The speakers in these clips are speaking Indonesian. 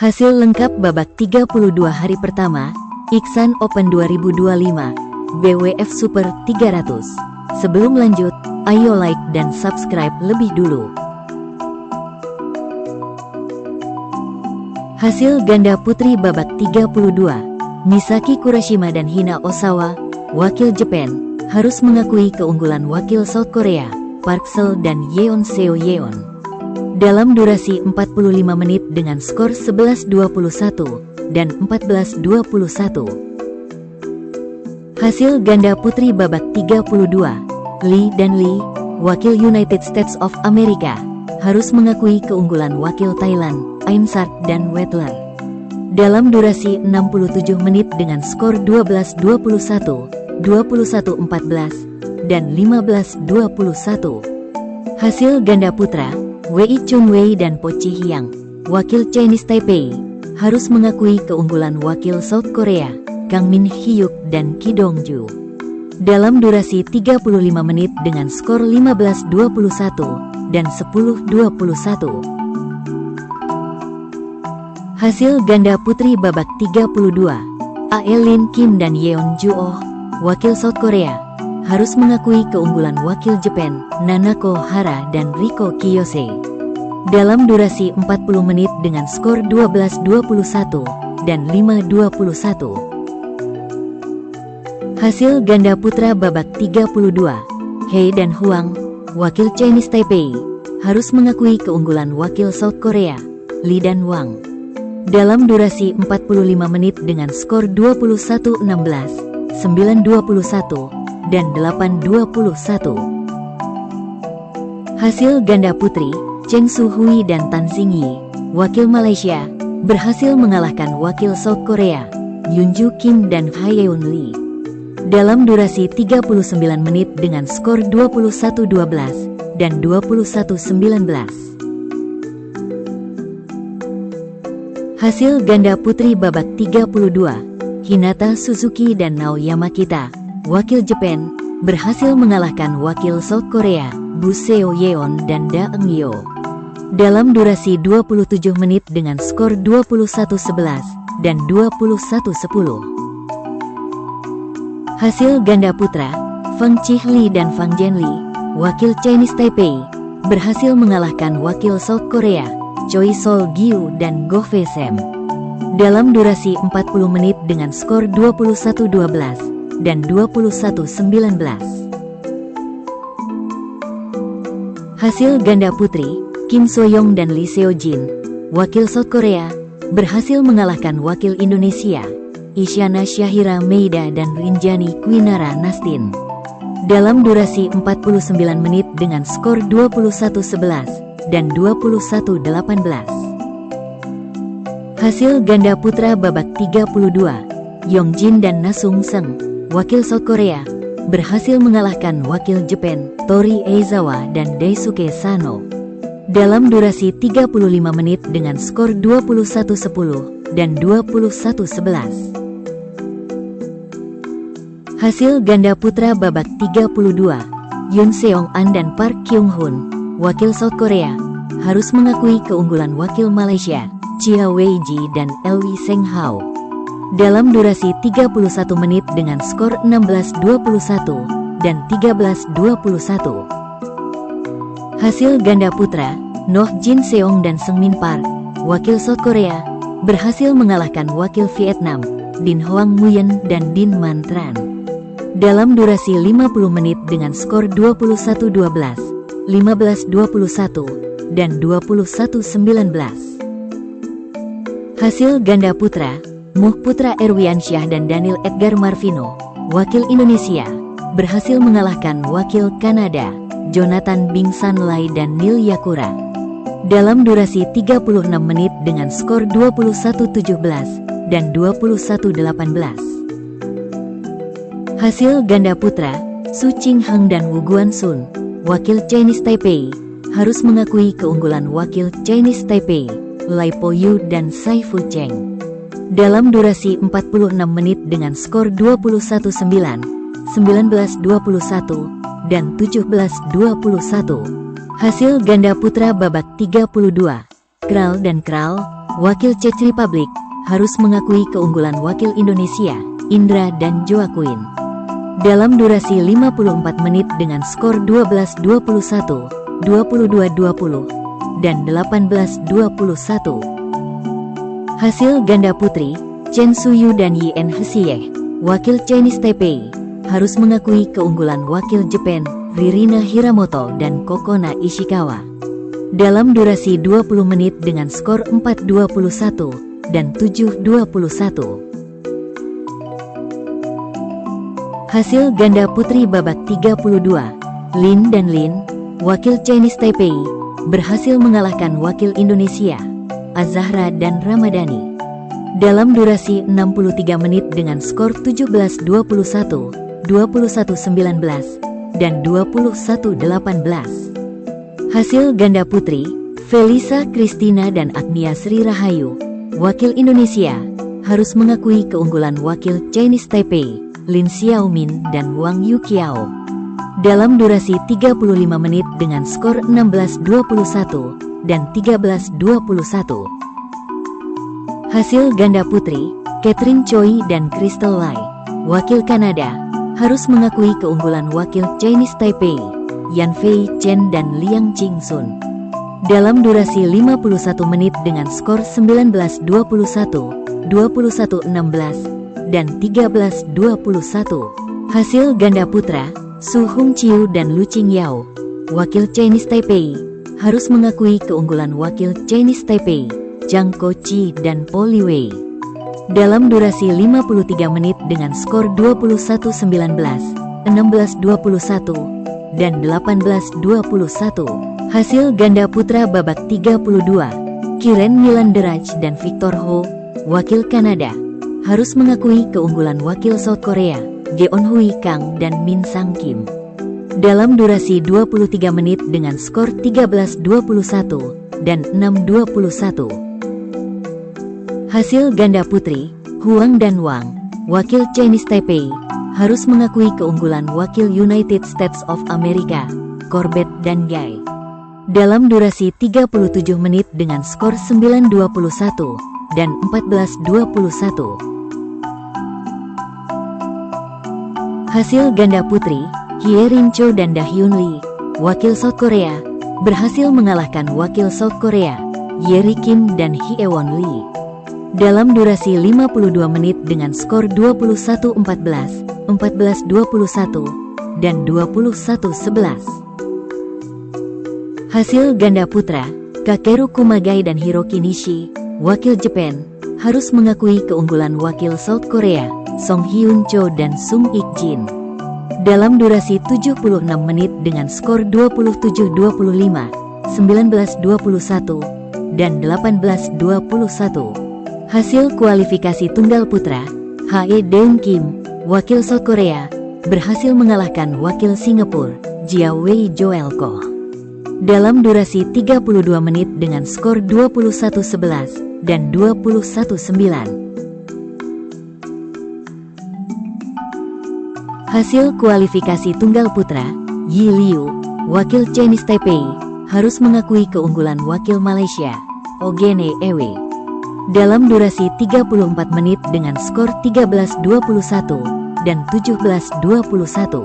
Hasil lengkap babak 32 hari pertama, Iksan Open 2025, BWF Super 300. Sebelum lanjut, ayo like dan subscribe lebih dulu. Hasil ganda putri babak 32, Misaki Kurashima dan Hina Osawa, wakil Jepang, harus mengakui keunggulan wakil South Korea, Park Seo dan Yeon Seo Yeon. Dalam durasi 45 menit dengan skor 11-21 dan 14-21. Hasil ganda putri babak 32, Lee dan Lee, wakil United States of America, harus mengakui keunggulan wakil Thailand, Aim Sark dan Wettler. Dalam durasi 67 menit dengan skor 12-21, 21-14, dan 15-21. Hasil ganda putra, Wei Chun Wei dan Po Chi Hyang, wakil Chinese Taipei, harus mengakui keunggulan wakil South Korea, Kang Min Hyuk dan Ki Dong Ju. Dalam durasi 35 menit dengan skor 15-21 dan 10-21. Hasil ganda putri babak 32, Ae Lin Kim dan Yeon Ju Oh, wakil South Korea, harus mengakui keunggulan wakil Jepang, Nanako Hara dan Riko Kiyose. Dalam durasi 40 menit dengan skor 12-21 dan 5-21. Hasil ganda putra babak 32, He dan Huang, wakil Chinese Taipei, harus mengakui keunggulan wakil South Korea, Lee dan Wang. Dalam durasi 45 menit dengan skor 21-16, 9-21, dan 8-21. Hasil ganda putri, Cheng Su Hui dan Tan Xing Yi, wakil Malaysia, berhasil mengalahkan wakil South Korea, Yoon Ju Kim dan Haeun Lee. Dalam durasi 39 menit dengan skor 21-12 dan 21-19. Hasil ganda putri babak 32, Hinata Suzuki dan Naoyama Kita, wakil Jepang, berhasil mengalahkan wakil South Korea, Bu Seo Yeon dan Da Eun Yo. Dalam durasi 27 menit dengan skor 21-11 dan 21-10. Hasil ganda putra, Feng Chih-lee dan Fang Zhenli, wakil Chinese Taipei, berhasil mengalahkan wakil South Korea, Choi Sol-gyu dan Go Fe-sem. Dalam durasi 40 menit dengan skor 21-12 dan 21-19. Hasil ganda putri, Kim So-young dan Lee Seo-jin, wakil South Korea, berhasil mengalahkan wakil Indonesia, Isyana Syahira Meida dan Rinjani Kwinara Nastin. Dalam durasi 49 menit dengan skor 21-11 dan 21-18. Hasil ganda putra babak 32, Yongjin dan Na Sung Seng, wakil South Korea, berhasil mengalahkan wakil Jepang, Tori Eizawa dan Daisuke Sano. Dalam durasi 35 menit dengan skor 21-10 dan 21-11. Hasil ganda putra babak 32, Yoon Seong-an dan Park Kyung-hun, wakil South Korea, harus mengakui keunggulan wakil Malaysia, Chia Wei-ji dan Elwi Seng Hao. Dalam durasi 31 menit dengan skor 16-21 dan 13-21. Hasil ganda putra, Noh Jin Seong dan Seungmin Park, wakil South Korea, berhasil mengalahkan wakil Vietnam, Din Hoang Nguyen dan Din Man Tran. Dalam durasi 50 menit dengan skor 21-12, 15-21, dan 21-19. Hasil ganda putra, Muh Putra Erwiansyah dan Daniel Edgar Marvino, wakil Indonesia, berhasil mengalahkan wakil Kanada, Jonathan Bing San Lai dan Neil Yakura. Dalam durasi 36 menit dengan skor 21-17 dan 21-18. Hasil ganda putra, Su Ching Heng dan Wu Guansun, wakil Chinese Taipei, harus mengakui keunggulan wakil Chinese Taipei, Lai Po Yu dan Sai Fu Cheng. Dalam durasi 46 menit dengan skor 21-9, 19-21, dan 17-21. Hasil ganda putra babak 32, Kral dan Kral, wakil Czech Republic harus mengakui keunggulan wakil Indonesia, Indra dan Joaquin. Dalam durasi 54 menit dengan skor 12-21, 22-20, dan 18-21. Hasil ganda putri, Chen Suyu dan Yen Hsieh, wakil Chinese Taipei, harus mengakui keunggulan wakil Jepang, Ririna Hiramoto dan Kokona Ishikawa. Dalam durasi 20 menit dengan skor 4-21 dan 7-21. Hasil ganda putri babak 32, Lin dan Lin, wakil Chinese Taipei, berhasil mengalahkan wakil Indonesia, Azahra dan Ramadhani. Dalam durasi 63 menit dengan skor 17-21, 21-19, dan 21-18. Hasil ganda putri, Felisa Kristina dan Agnia Sri Rahayu, wakil Indonesia, harus mengakui keunggulan wakil Chinese Taipei, Lin Xiaomin dan Wang Yuqiao. Dalam durasi 35 menit dengan skor 16-21 dan 13-21. Hasil ganda putri, Catherine Choi dan Crystal Lai, wakil Kanada, harus mengakui keunggulan wakil Chinese Taipei, Yan Fei Chen dan Liang Qingsun. Dalam durasi 51 menit dengan skor 19-21, 21-16, dan 13-21. Hasil ganda putra, Su Hongqiu dan Lu Qingyao, wakil Chinese Taipei, harus mengakui keunggulan wakil Chinese Taipei, Zhang Koqi dan Po Liwei. Dalam durasi 53 menit dengan skor 21-19, 16-21, dan 18-21. Hasil ganda putra babak 32, Kiren Milanderaj dan Victor Ho, wakil Kanada, harus mengakui keunggulan wakil South Korea, Jeon Hui Kang dan Min Sang Kim. Dalam durasi 23 menit dengan skor 13-21 dan 6-21. Hasil ganda putri, Huang dan Wang, wakil Chinese Taipei, harus mengakui keunggulan wakil United States of America, Corbett dan Guy. Dalam durasi 37 menit dengan skor 9-21 dan 14-21. Hasil ganda putri, Hye Rin-cho dan Da Hyun Lee, wakil South Korea, berhasil mengalahkan wakil South Korea, Yeri Kim dan Hye-won Lee. Dalam durasi 52 menit dengan skor 21-14, 14-21, dan 21-11. Hasil ganda putra, Kakeru Kumagai dan Hiroki Nishi, wakil Jepang, harus mengakui keunggulan wakil South Korea, Song Hyun Cho dan Sung Ik Jin. Dalam durasi 76 menit dengan skor 27-25, 19-21, dan 18-21. Hasil kualifikasi tunggal putra, Hae Deung Kim, wakil South Korea, berhasil mengalahkan wakil Singapura, Jia Wei Joel Koh. Dalam durasi 32 menit dengan skor 21-11 dan 21-9. Hasil kualifikasi tunggal putra, Yi Liu, wakil Chinese Taipei, harus mengakui keunggulan wakil Malaysia, Ogene Ewe. Dalam durasi 34 menit dengan skor 13-21 dan 17-21.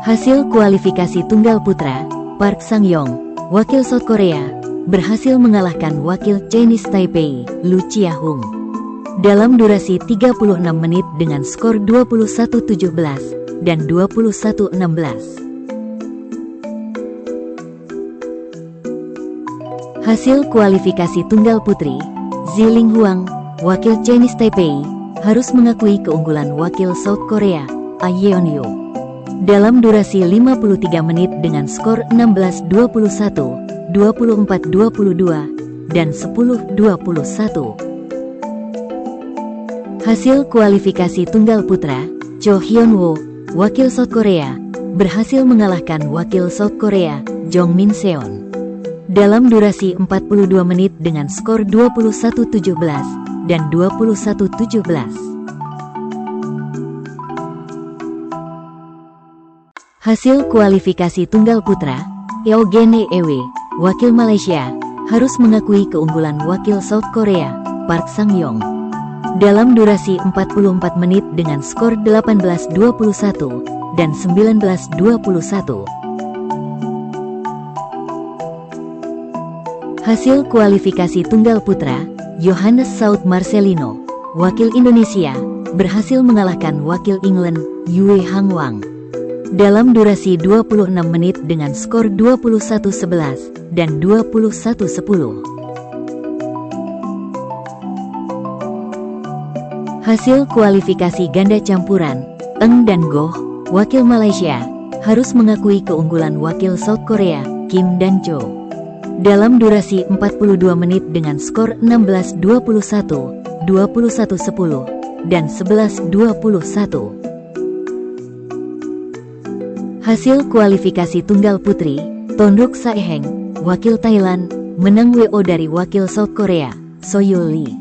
Hasil kualifikasi tunggal putra, Park Sang-yong, wakil South Korea, berhasil mengalahkan wakil Chinese Taipei, Lu Chia-hung. Dalam durasi 36 menit dengan skor 21-17 dan 21-16. Hasil kualifikasi tunggal putri, Ziling Huang, wakil Chinese Taipei, harus mengakui keunggulan wakil South Korea, Ah Yeon-yu. Dalam durasi 53 menit dengan skor 16-21, 24-22, dan 10-21. Hasil kualifikasi tunggal putra, Cho Hyun-woo, wakil South Korea, berhasil mengalahkan wakil South Korea, Jong Min Seon. Dalam durasi 42 menit dengan skor 21-17 dan 21-17. Hasil kualifikasi tunggal putra, Eugene Ewe, wakil Malaysia, harus mengakui keunggulan wakil South Korea, Park Sang-yong. Dalam durasi 44 menit dengan skor 18-21 dan 19-21. Hasil kualifikasi tunggal putra, Johannes South Marcelino, wakil Indonesia, berhasil mengalahkan wakil England, Yue Hang Wang. Dalam durasi 26 menit dengan skor 21-11 dan 21-10. Hasil kualifikasi ganda campuran, Eng dan Goh, wakil Malaysia, harus mengakui keunggulan wakil South Korea, Kim dan Cho. Dalam durasi 42 menit dengan skor 16-21, 21-10, dan 11-21. Hasil kualifikasi tunggal putri, Tonruk Saeheng, wakil Thailand, menang WO dari wakil South Korea, Soyul Lee.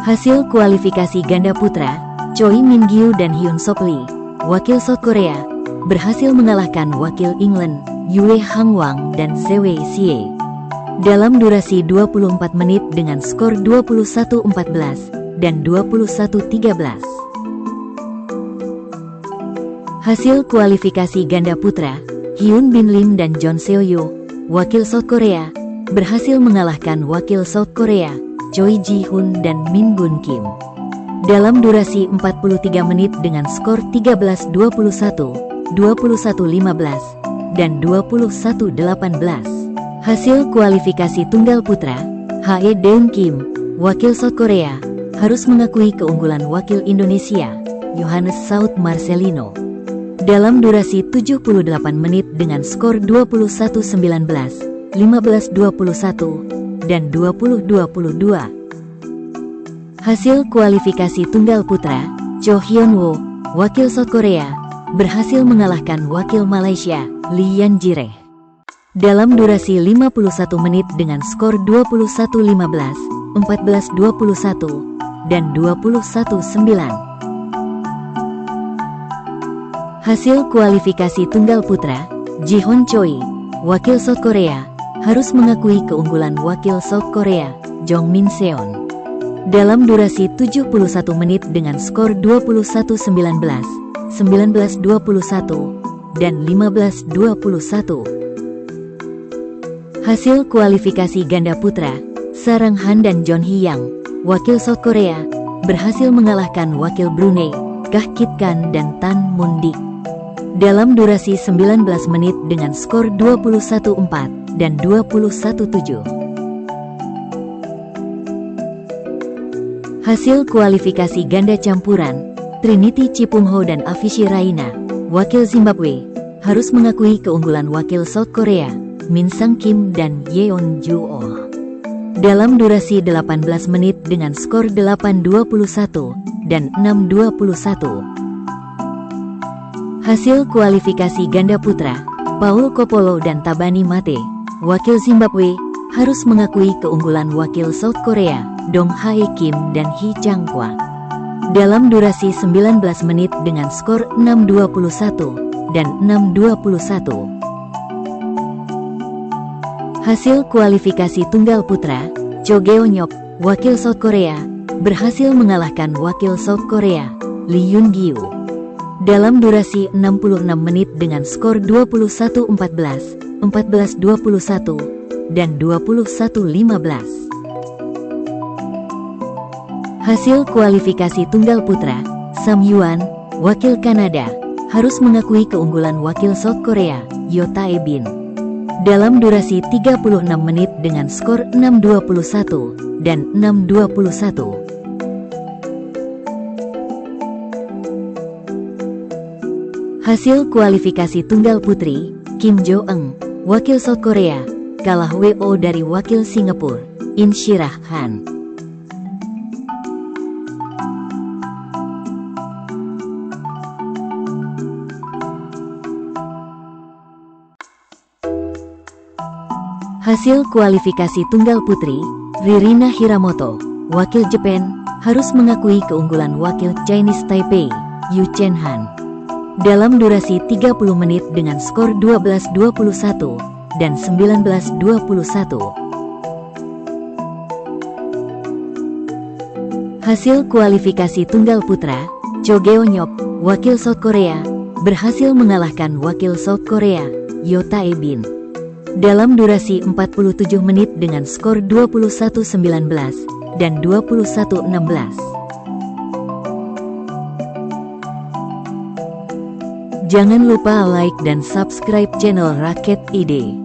Hasil kualifikasi ganda putra, Choi Min-gyu dan Hyun Sop Lee, wakil South Korea, berhasil mengalahkan wakil England, Yue Hang Wang dan Zhewei Xie. Dalam durasi 24 menit dengan skor 21-14 dan 21-13. Hasil kualifikasi ganda putra, Hyun Bin Lim dan John Seo-yo, wakil South Korea, berhasil mengalahkan wakil South Korea, Choi Ji-hoon dan Min Gun Kim. Dalam durasi 43 menit dengan skor 13-21, 21-15, dan 21-18. Hasil kualifikasi tunggal putra, Hae Deun Kim, wakil South Korea, harus mengakui keunggulan wakil Indonesia, Johannes South Marcelino. Dalam durasi 78 menit dengan skor 21-19, 15-21, dan 20-22. Hasil kualifikasi tunggal putra, Cho Hyun-woo, wakil South Korea, berhasil mengalahkan wakil Malaysia, Lee Yan Jireh. Dalam durasi 51 menit dengan skor 21-15, 14-21, dan 21-9. Hasil kualifikasi tunggal putra, Ji-hoon Choi, wakil South Korea, harus mengakui keunggulan wakil South Korea, Jong Min Seon. Dalam durasi 71 menit dengan skor 21-19, 19-21, dan 15-21. Hasil kualifikasi ganda putra, Sarang Han dan John Hee-yang, wakil South Korea, berhasil mengalahkan wakil Brunei, Kah Kit Kan dan Tan Mun Dik. Dalam durasi 19 menit dengan skor 21-4 dan 21-7. Hasil kualifikasi ganda campuran, Trinity Chipungho dan Avicii Raina, wakil Zimbabwe, harus mengakui keunggulan wakil South Korea, Min Sang Kim dan Yeon Ju-oh. Dalam durasi 18 menit dengan skor 8-21 dan 6-21. Hasil kualifikasi ganda putra, Paul Kopolo dan Tabani Mate, wakil Zimbabwe, harus mengakui keunggulan wakil South Korea, Dong Hae Kim dan Hee Chang-kwa. Dalam durasi 19 menit dengan skor 6-21 dan 6-21. Hasil kualifikasi tunggal putra, Cho Geon-hyuk, wakil South Korea, berhasil mengalahkan wakil South Korea, Lee Yoon-gyu. Dalam durasi 66 menit dengan skor 21-14, 14-21, dan 21-15. Hasil kualifikasi tunggal putra, Sam Yuan, wakil Kanada, harus mengakui keunggulan wakil South Korea, Yo Tae-bin. Dalam durasi 36 menit dengan skor 6-21 dan 6-21. Hasil kualifikasi tunggal putri, Kim Jo-eung, wakil South Korea, kalah WO dari wakil Singapura, In Shirah Han. Hasil kualifikasi tunggal putri, Ririna Hiramoto, wakil Jepang, harus mengakui keunggulan wakil Chinese Taipei, Yu Chenhan. Dalam durasi 30 menit dengan skor 12-21 dan 19-21. Hasil kualifikasi tunggal putra, Cho Geonyop, wakil South Korea, berhasil mengalahkan wakil South Korea, Yo Tae-bin. Dalam durasi 47 menit dengan skor 21-19 dan 21-16. Jangan lupa like dan subscribe channel Raket ID.